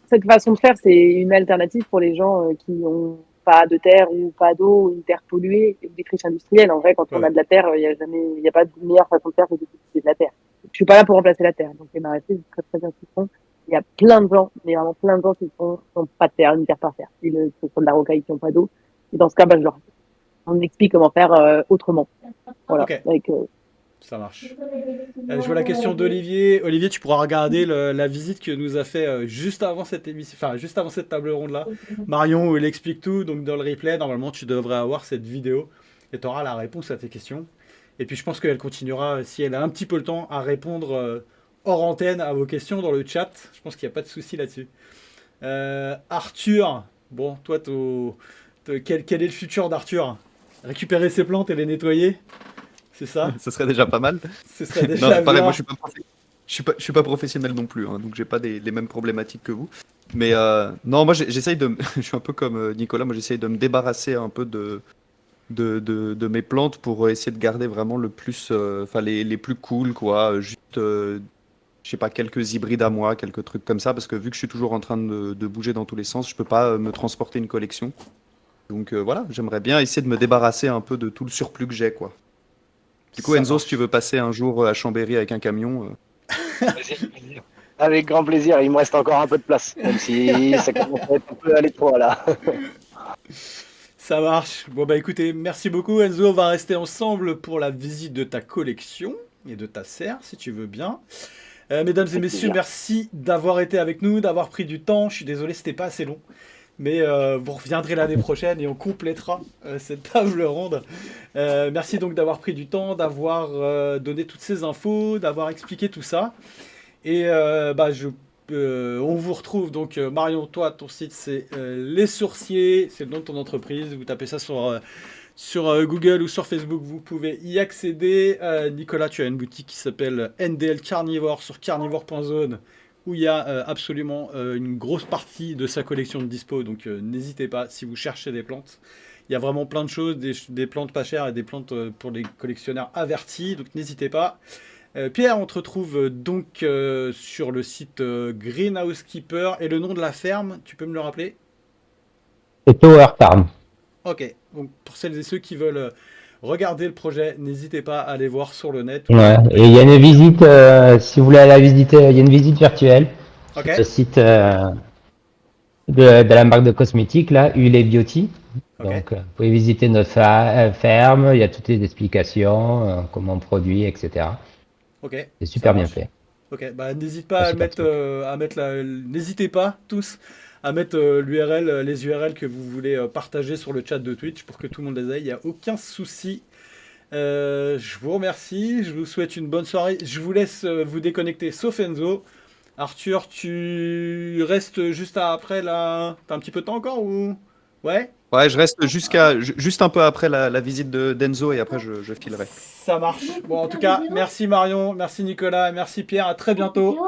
cette façon de faire, c'est une alternative pour les gens qui n'ont pas de terre ou pas d'eau, ou une terre polluée, ou des friches industrielles. En vrai, quand Ouais, on a ouais. de la terre, il y a pas de meilleure façon de faire que d'utiliser de la terre. Je suis pas là pour remplacer la terre. Donc les maraîchers, c'est très très bien ce qu'ils font. Il y a plein de gens, mais vraiment plein de gens qui n'ont pas de terre, une terre par terre. Ils font de la rocaille qui n'ont pas d'eau. Et dans ce cas, on explique comment faire autrement. Voilà. Ok, Avec, ça marche. Je vois la question d'Olivier. Olivier, tu pourras regarder la visite que nous a fait juste avant cette émission, enfin juste avant cette table ronde là. Marion, où il explique tout. Donc dans le replay, normalement, tu devrais avoir cette vidéo et tu auras la réponse à tes questions. Et puis je pense qu'elle continuera, si elle a un petit peu le temps, à répondre hors antenne à vos questions dans le chat. Je pense qu'il n'y a pas de souci là-dessus. Arthur, bon, toi, quel est le futur d'Arthur? Récupérer ses plantes et les nettoyer, c'est ça? Ça serait déjà pas mal. Ce serait Non, déjà pareil, moi bien. je suis pas professionnel non plus, hein, donc j'ai pas les mêmes problématiques que vous. Mais non, moi j'essaye je suis un peu comme Nicolas, moi j'essaye de me débarrasser un peu de mes plantes pour essayer de garder vraiment le plus, enfin les plus cool, quoi. Juste je sais pas, quelques hybrides à moi, quelques trucs comme ça, parce que vu que je suis toujours en train de bouger dans tous les sens, je peux pas me transporter une collection. Donc voilà, j'aimerais bien essayer de me débarrasser un peu de tout le surplus que j'ai, quoi. Du coup, Ça Enzo, si marche. tu veux passer un jour à Chambéry avec un camion, Avec grand plaisir, il me reste encore un peu de place, même si ça commence à être un peu à l'étroit là. Ça marche. Bon bah écoutez, merci beaucoup Enzo. On va rester ensemble pour la visite de ta collection et de ta serre, si tu veux bien. Mesdames et Avec messieurs, plaisir. merci d'avoir été avec nous, d'avoir pris du temps. Je suis désolé, c'était pas assez long. Mais vous reviendrez l'année prochaine et on complétera cette table ronde. Merci donc d'avoir pris du temps, d'avoir donné toutes ces infos, d'avoir expliqué tout ça. Et on vous retrouve donc, Marion, toi, ton site c'est Les Sourciers, c'est le nom de ton entreprise. Vous tapez ça sur Google ou sur Facebook, vous pouvez y accéder. Nicolas, tu as une boutique qui s'appelle NDL Carnivore sur carnivore.zone où il y a absolument une grosse partie de sa collection de dispo. Donc n'hésitez pas si vous cherchez des plantes. Il y a vraiment plein de choses, des plantes pas chères et des plantes pour les collectionneurs avertis. Donc n'hésitez pas. Pierre, on te retrouve donc sur le site Greenhouse Keeper. Et le nom de la ferme, tu peux me le rappeler? C'est Tower Farm. Ok, donc pour celles et ceux qui veulent regarder le projet, n'hésitez pas à aller voir sur le net. Ouais. Et il y a une visite, si vous voulez la visiter, il y a une visite virtuelle sur Ok, le site de la marque de cosmétiques, là, Huile Beauty. ok, Donc, vous pouvez visiter notre ferme, il y a toutes les explications, comment on produit, etc. ok, C'est ça super bien marche. fait. Ok, bah n'hésite pas Pas à super mettre, truc. n'hésitez pas tous à mettre l'URL, les URL que vous voulez partager sur le chat de Twitch pour que tout le monde les ait. Il n'y a aucun souci. Je vous remercie, je vous souhaite une bonne soirée. Je vous laisse vous déconnecter, sauf Enzo. Arthur, tu restes juste après là. T'as un petit peu de temps encore ou? Ouais? ouais, je reste juste un peu après la visite de d'Enzo et après je filerai. Ça marche. Bon, en tout cas, merci Marion, merci Nicolas, merci Pierre, à très bientôt.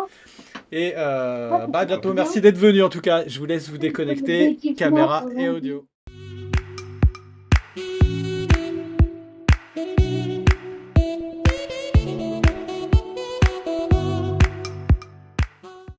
Et à bientôt, merci d'être venu en tout cas. Je vous laisse vous déconnecter, caméra et audio.